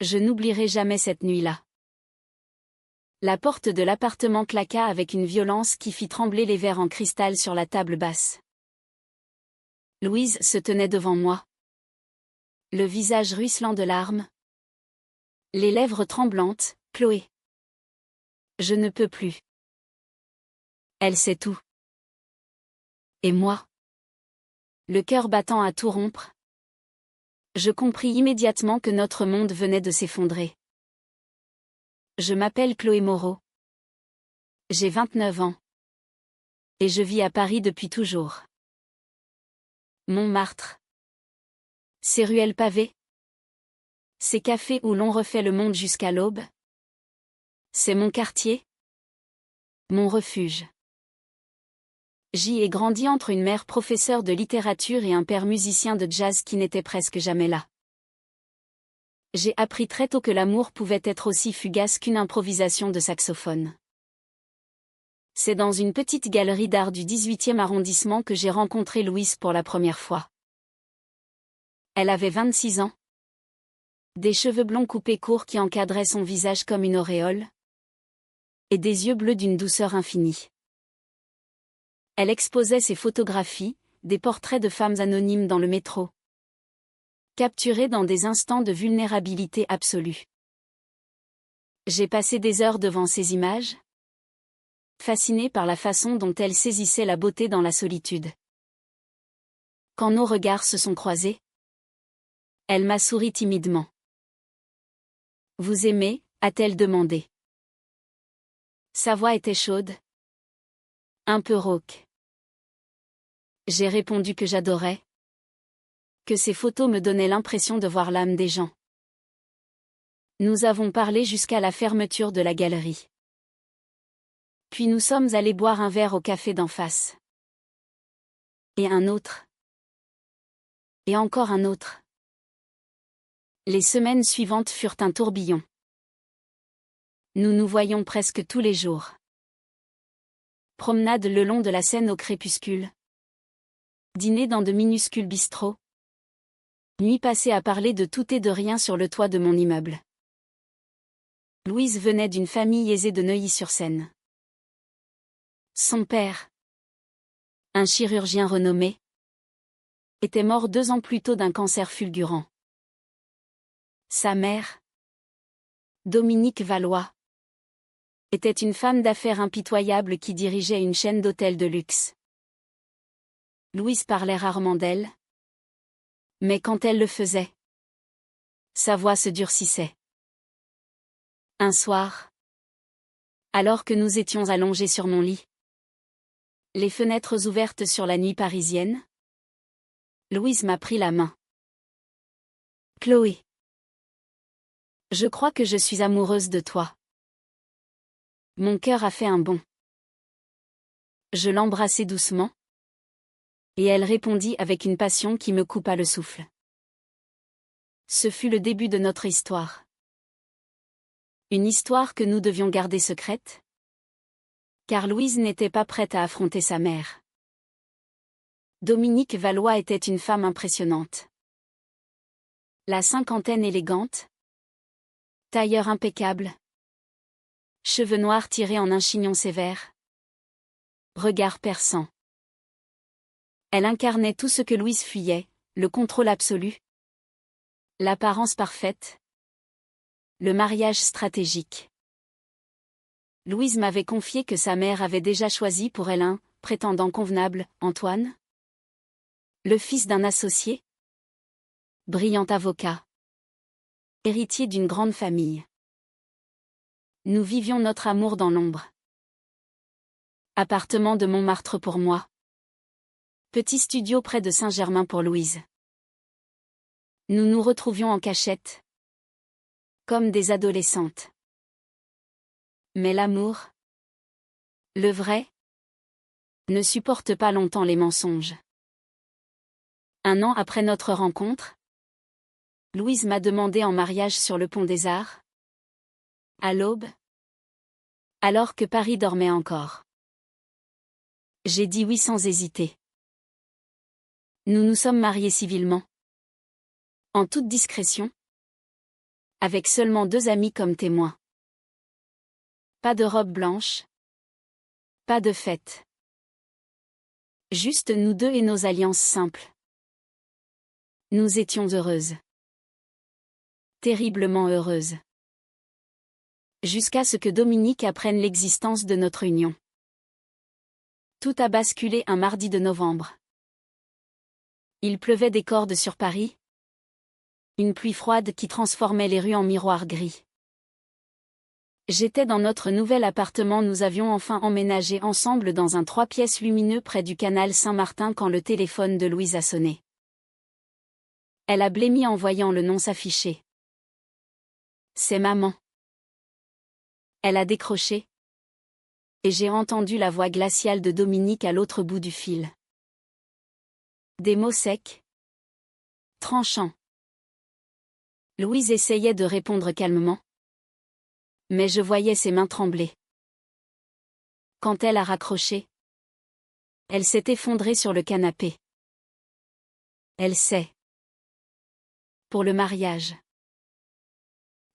Je n'oublierai jamais cette nuit-là. La porte de l'appartement claqua avec une violence qui fit trembler les verres en cristal sur la table basse. Louise se tenait devant moi. Le visage ruisselant de larmes. Les lèvres tremblantes, « Chloé. Je ne peux plus. » Elle sait tout. Et moi? Le cœur battant à tout rompre. Je compris immédiatement que notre monde venait de s'effondrer. Je m'appelle Chloé Moreau. J'ai 29 ans. Et je vis à Paris depuis toujours. Montmartre. Ces ruelles pavées. Ces cafés où l'on refait le monde jusqu'à l'aube. C'est mon quartier. Mon refuge. J'y ai grandi entre une mère professeure de littérature et un père musicien de jazz qui n'était presque jamais là. J'ai appris très tôt que l'amour pouvait être aussi fugace qu'une improvisation de saxophone. C'est dans une petite galerie d'art du 18e arrondissement que j'ai rencontré Louise pour la première fois. Elle avait 26 ans. Des cheveux blonds coupés courts qui encadraient son visage comme une auréole. Et des yeux bleus d'une douceur infinie. Elle exposait ses photographies, des portraits de femmes anonymes dans le métro. Capturés dans des instants de vulnérabilité absolue. J'ai passé des heures devant ces images. Fasciné par la façon dont elle saisissait la beauté dans la solitude. Quand nos regards se sont croisés, elle m'a souri timidement. « Vous aimez ?» a-t-elle demandé. Sa voix était chaude. Un peu rauque. J'ai répondu que j'adorais. Que ces photos me donnaient l'impression de voir l'âme des gens. Nous avons parlé jusqu'à la fermeture de la galerie. Puis nous sommes allés boire un verre au café d'en face. Et un autre. Et encore un autre. Les semaines suivantes furent un tourbillon. Nous nous voyions presque tous les jours. Promenade le long de la Seine au crépuscule. Dîner dans de minuscules bistrots. Nuit passée à parler de tout et de rien sur le toit de mon immeuble. Louise venait d'une famille aisée de Neuilly-sur-Seine. Son père, un chirurgien renommé, était mort 2 ans plus tôt d'un cancer fulgurant. Sa mère, Dominique Valois, était une femme d'affaires impitoyable qui dirigeait une chaîne d'hôtels de luxe. Louise parlait rarement d'elle, mais quand elle le faisait, sa voix se durcissait. Un soir, alors que nous étions allongés sur mon lit, les fenêtres ouvertes sur la nuit parisienne, Louise m'a pris la main. « Chloé. Je crois que je suis amoureuse de toi. » Mon cœur a fait un bond. Je l'embrassai doucement. Et elle répondit avec une passion qui me coupa le souffle. Ce fut le début de notre histoire. Une histoire que nous devions garder secrète. Car Louise n'était pas prête à affronter sa mère. Dominique Valois était une femme impressionnante. La cinquantaine élégante. Tailleur impeccable. Cheveux noirs tirés en un chignon sévère. Regard perçant. Elle incarnait tout ce que Louise fuyait, le contrôle absolu. L'apparence parfaite. Le mariage stratégique. Louise m'avait confié que sa mère avait déjà choisi pour elle un prétendant convenable, Antoine. Le fils d'un associé. Brillant avocat. Héritier d'une grande famille. Nous vivions notre amour dans l'ombre. Appartement de Montmartre pour moi. Petit studio près de Saint-Germain pour Louise. Nous nous retrouvions en cachette. Comme des adolescentes. Mais l'amour, le vrai, ne supporte pas longtemps les mensonges. 1 an après notre rencontre, Louise m'a demandé en mariage sur le pont des Arts. À l'aube. Alors que Paris dormait encore. J'ai dit oui sans hésiter. Nous nous sommes mariés civilement. En toute discrétion. Avec seulement 2 amis comme témoins. Pas de robe blanche. Pas de fête. Juste nous deux et nos alliances simples. Nous étions heureuses. Terriblement heureuses. Jusqu'à ce que Dominique apprenne l'existence de notre union. Tout a basculé un mardi de novembre. Il pleuvait des cordes sur Paris. Une pluie froide qui transformait les rues en miroirs gris. J'étais dans notre nouvel appartement, nous avions enfin emménagé ensemble dans un 3 pièces lumineux près du canal Saint-Martin quand le téléphone de Louise a sonné. Elle a blêmi en voyant le nom s'afficher. C'est maman. Elle a décroché. Et j'ai entendu la voix glaciale de Dominique à l'autre bout du fil. Des mots secs. Tranchants. Louise essayait de répondre calmement. Mais je voyais ses mains trembler. Quand elle a raccroché, elle s'est effondrée sur le canapé. Elle sait. Pour le mariage.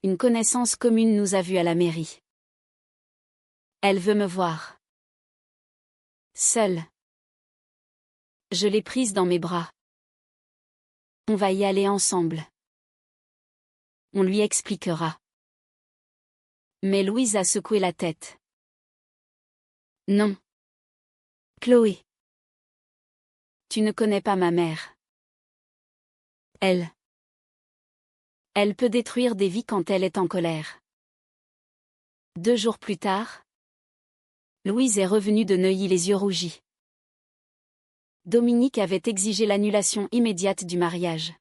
Une connaissance commune nous a vus à la mairie. Elle veut me voir. Seule. Je l'ai prise dans mes bras. On va y aller ensemble. On lui expliquera. Mais Louise a secoué la tête. Non. Chloé. Tu ne connais pas ma mère. Elle peut détruire des vies quand elle est en colère. 2 jours plus tard, Louise est revenue de Neuilly les yeux rougis. Dominique avait exigé l'annulation immédiate du mariage.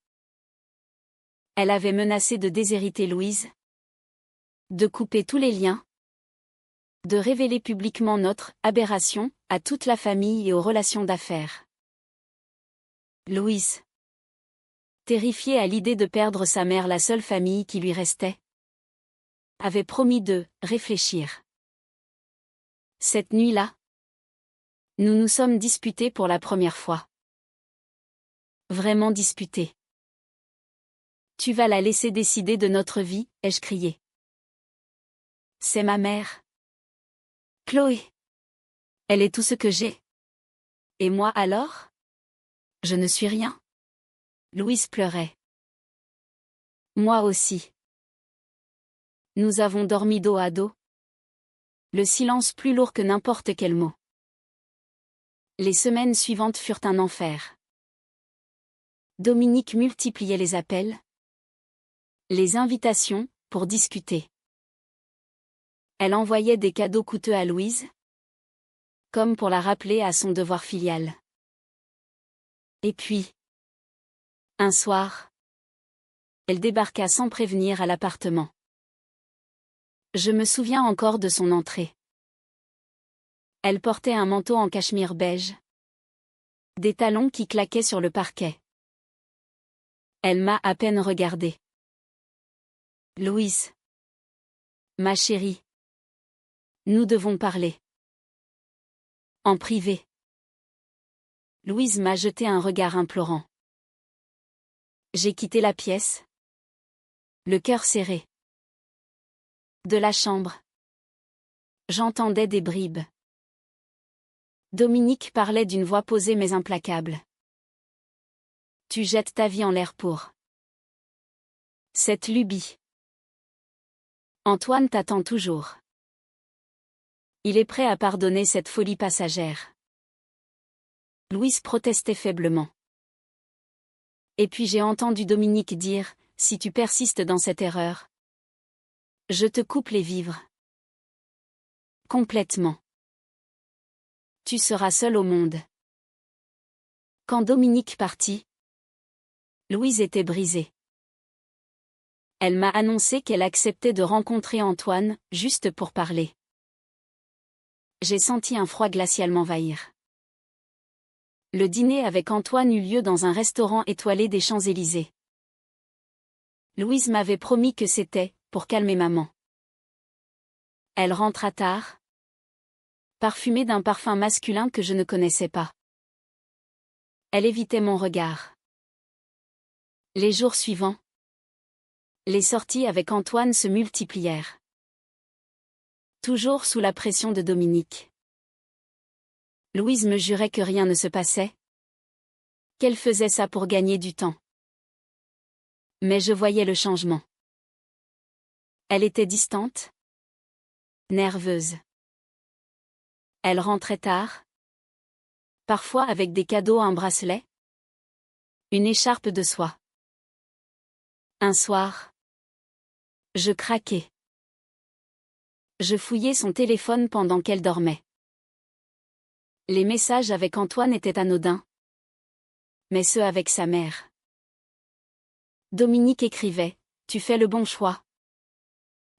Elle avait menacé de déshériter Louise, de couper tous les liens, de révéler publiquement notre aberration à toute la famille et aux relations d'affaires. Louise, terrifiée à l'idée de perdre sa mère, la seule famille qui lui restait, avait promis de réfléchir. Cette nuit-là, nous nous sommes disputés pour la première fois. Vraiment disputés. Tu vas la laisser décider de notre vie, ai-je crié. C'est ma mère. Chloé. Elle est tout ce que j'ai. Et moi alors? Je ne suis rien. Louise pleurait. Moi aussi. Nous avons dormi dos à dos. Le silence plus lourd que n'importe quel mot. Les semaines suivantes furent un enfer. Dominique multipliait les appels, les invitations, pour discuter. Elle envoyait des cadeaux coûteux à Louise, comme pour la rappeler à son devoir filial. Et puis, un soir, elle débarqua sans prévenir à l'appartement. Je me souviens encore de son entrée. Elle portait un manteau en cachemire beige, des talons qui claquaient sur le parquet. Elle m'a à peine regardée. Louise. Ma chérie. Nous devons parler. En privé. Louise m'a jeté un regard implorant. J'ai quitté la pièce. Le cœur serré. De la chambre. J'entendais des bribes. Dominique parlait d'une voix posée mais implacable. Tu jettes ta vie en l'air pour cette lubie. Antoine t'attend toujours. Il est prêt à pardonner cette folie passagère. Louise protestait faiblement. Et puis j'ai entendu Dominique dire, si tu persistes dans cette erreur, je te coupe les vivres. Complètement. Tu seras seule au monde. Quand Dominique partit, Louise était brisée. Elle m'a annoncé qu'elle acceptait de rencontrer Antoine, juste pour parler. J'ai senti un froid glacial m'envahir. Le dîner avec Antoine eut lieu dans un restaurant étoilé des Champs-Élysées. Louise m'avait promis que c'était pour calmer maman. Elle rentra tard, parfumée d'un parfum masculin que je ne connaissais pas. Elle évitait mon regard. Les jours suivants, Les sorties avec Antoine se multiplièrent. Toujours sous la pression de Dominique. Louise me jurait que rien ne se passait. Qu'elle faisait ça pour gagner du temps. Mais je voyais le changement. Elle était distante. Nerveuse. Elle rentrait tard. Parfois avec des cadeaux, un bracelet. Une écharpe de soie. Un soir. Je craquai. Je fouillai son téléphone pendant qu'elle dormait. Les messages avec Antoine étaient anodins. Mais ceux avec sa mère. Dominique écrivait « Tu fais le bon choix.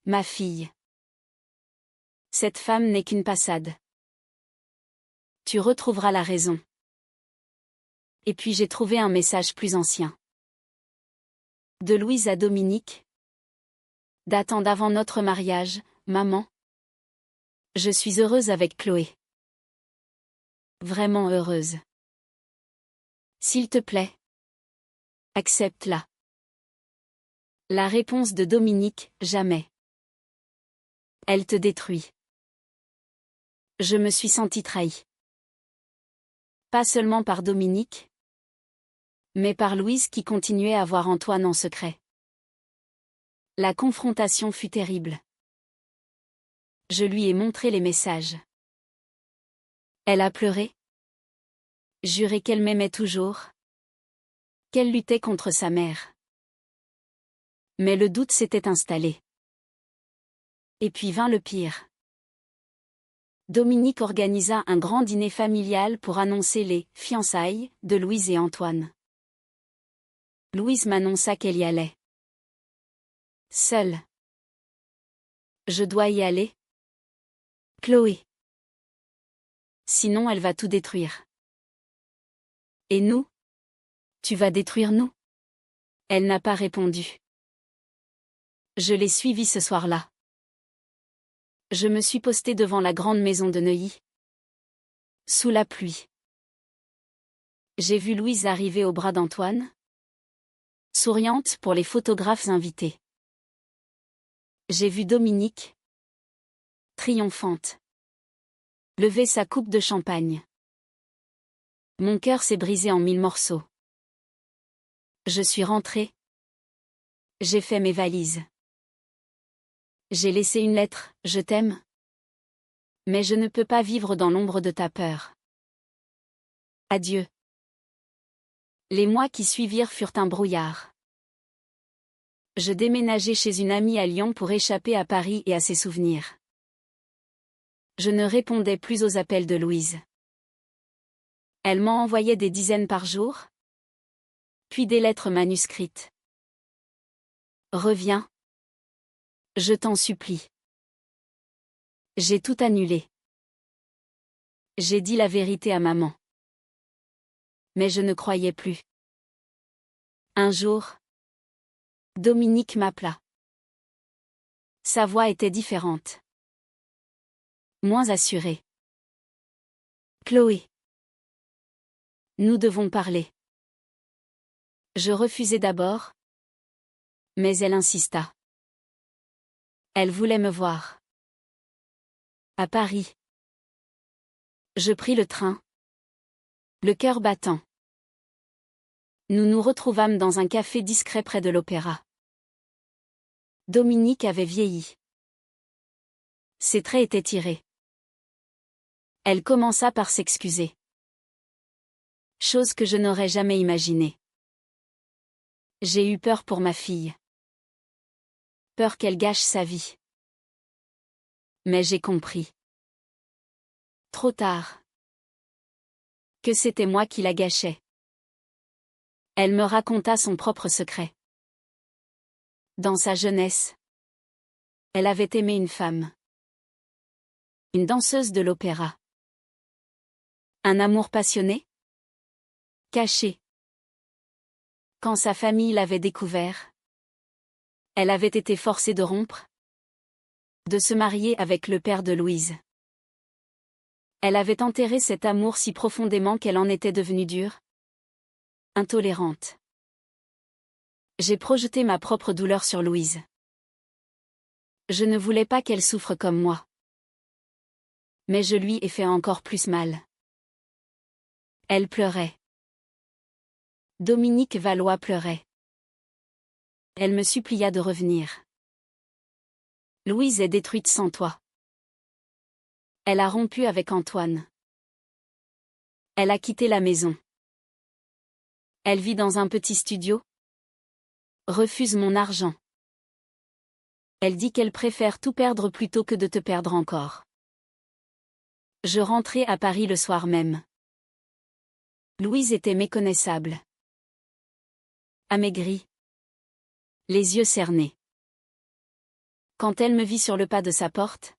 Ma fille. Cette femme n'est qu'une passade. Tu retrouveras la raison. » Et puis j'ai trouvé un message plus ancien. De Louise à Dominique. Datant d'avant notre mariage, maman. Je suis heureuse avec Chloé. Vraiment heureuse. S'il te plaît. Accepte-la. La réponse de Dominique, jamais. Elle te détruit. Je me suis sentie trahie. Pas seulement par Dominique, mais par Louise qui continuait à voir Antoine en secret. La confrontation fut terrible. Je lui ai montré les messages. Elle a pleuré. Juré qu'elle m'aimait toujours. Qu'elle luttait contre sa mère. Mais le doute s'était installé. Et puis vint le pire. Dominique organisa un grand dîner familial pour annoncer les fiançailles de Louise et Antoine. Louise m'annonça qu'elle y allait. Seule. Je dois y aller. Chloé. Sinon elle va tout détruire. Et nous? Tu vas détruire nous? Elle n'a pas répondu. Je l'ai suivie ce soir-là. Je me suis postée devant la grande maison de Neuilly. Sous la pluie. J'ai vu Louise arriver au bras d'Antoine. Souriante pour les photographes invités. J'ai vu Dominique. Triomphante. Lever sa coupe de champagne. Mon cœur s'est brisé en 1000 morceaux. Je suis rentrée. J'ai fait mes valises. J'ai laissé une lettre, je t'aime. Mais je ne peux pas vivre dans l'ombre de ta peur. Adieu. Les mois qui suivirent furent un brouillard. Je déménageai chez une amie à Lyon pour échapper à Paris et à ses souvenirs. Je ne répondais plus aux appels de Louise. Elle m'en envoyait des dizaines par jour. Puis des lettres manuscrites. Reviens. Je t'en supplie. J'ai tout annulé. J'ai dit la vérité à maman. Mais je ne croyais plus. Un jour, Dominique m'appela. Sa voix était différente. Moins assurée. Chloé. Nous devons parler. Je refusai d'abord. Mais elle insista. Elle voulait me voir. À Paris. Je pris le train. Le cœur battant. Nous nous retrouvâmes dans un café discret près de l'opéra. Dominique avait vieilli. Ses traits étaient tirés. Elle commença par s'excuser. Chose que je n'aurais jamais imaginée. J'ai eu peur pour ma fille. Peur qu'elle gâche sa vie. Mais j'ai compris. Trop tard. Que c'était moi qui la gâchais. Elle me raconta son propre secret. Dans sa jeunesse, elle avait aimé une femme. Une danseuse de l'opéra. Un amour passionné? Caché. Quand sa famille l'avait découvert, elle avait été forcée de rompre, de se marier avec le père de Louise. Elle avait enterré cet amour si profondément qu'elle en était devenue dure, intolérante. J'ai projeté ma propre douleur sur Louise. Je ne voulais pas qu'elle souffre comme moi. Mais je lui ai fait encore plus mal. Elle pleurait. Dominique Valois pleurait. Elle me supplia de revenir. Louise est détruite sans toi. Elle a rompu avec Antoine. Elle a quitté la maison. Elle vit dans un petit studio. Refuse mon argent. Elle dit qu'elle préfère tout perdre plutôt que de te perdre encore. Je rentrai à Paris le soir même. Louise était méconnaissable. Amaigrie. Les yeux cernés. Quand elle me vit sur le pas de sa porte,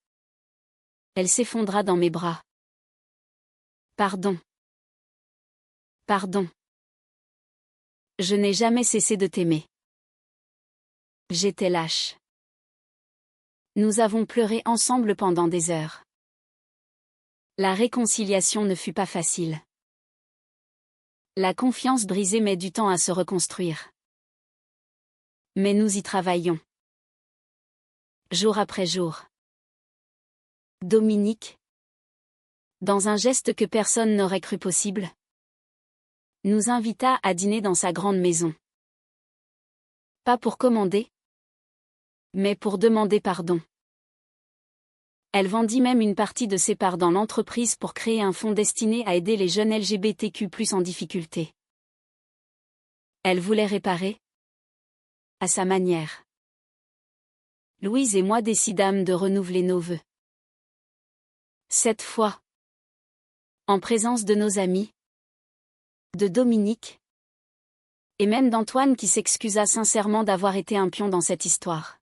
elle s'effondra dans mes bras. Pardon. Pardon. Je n'ai jamais cessé de t'aimer. J'étais lâche. Nous avons pleuré ensemble pendant des heures. La réconciliation ne fut pas facile. La confiance brisée met du temps à se reconstruire. Mais nous y travaillons. Jour après jour. Dominique, dans un geste que personne n'aurait cru possible, nous invita à dîner dans sa grande maison. Pas pour commander, mais pour demander pardon. Elle vendit même une partie de ses parts dans l'entreprise pour créer un fonds destiné à aider les jeunes LGBTQ+ en difficulté. Elle voulait réparer, à sa manière. Louise et moi décidâmes de renouveler nos vœux. Cette fois, en présence de nos amis, de Dominique, et même d'Antoine qui s'excusa sincèrement d'avoir été un pion dans cette histoire.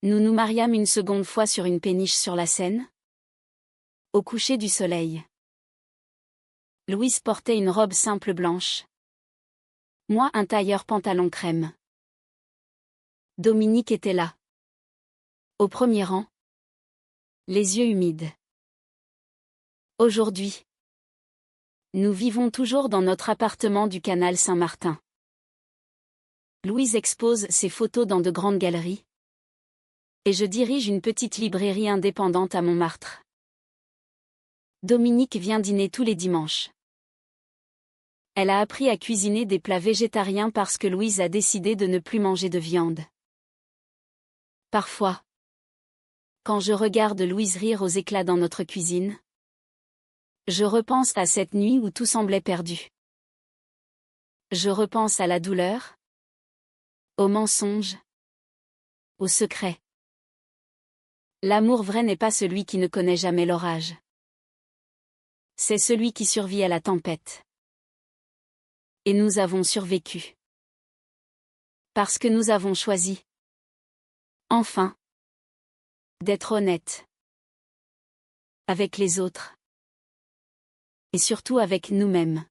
Nous nous mariâmes une seconde fois sur une péniche sur la Seine, au coucher du soleil. Louise portait une robe simple blanche. Moi un tailleur pantalon crème. Dominique était là. Au premier rang. Les yeux humides. Aujourd'hui, nous vivons toujours dans notre appartement du canal Saint-Martin. Louise expose ses photos dans de grandes galeries. Et je dirige une petite librairie indépendante à Montmartre. Dominique vient dîner tous les dimanches. Elle a appris à cuisiner des plats végétariens parce que Louise a décidé de ne plus manger de viande. Parfois, quand je regarde Louise rire aux éclats dans notre cuisine, je repense à cette nuit où tout semblait perdu. Je repense à la douleur, aux mensonges, aux secrets. L'amour vrai n'est pas celui qui ne connaît jamais l'orage. C'est celui qui survit à la tempête. Et nous avons survécu. Parce que nous avons choisi, enfin, d'être honnêtes. Avec les autres. Et surtout avec nous-mêmes.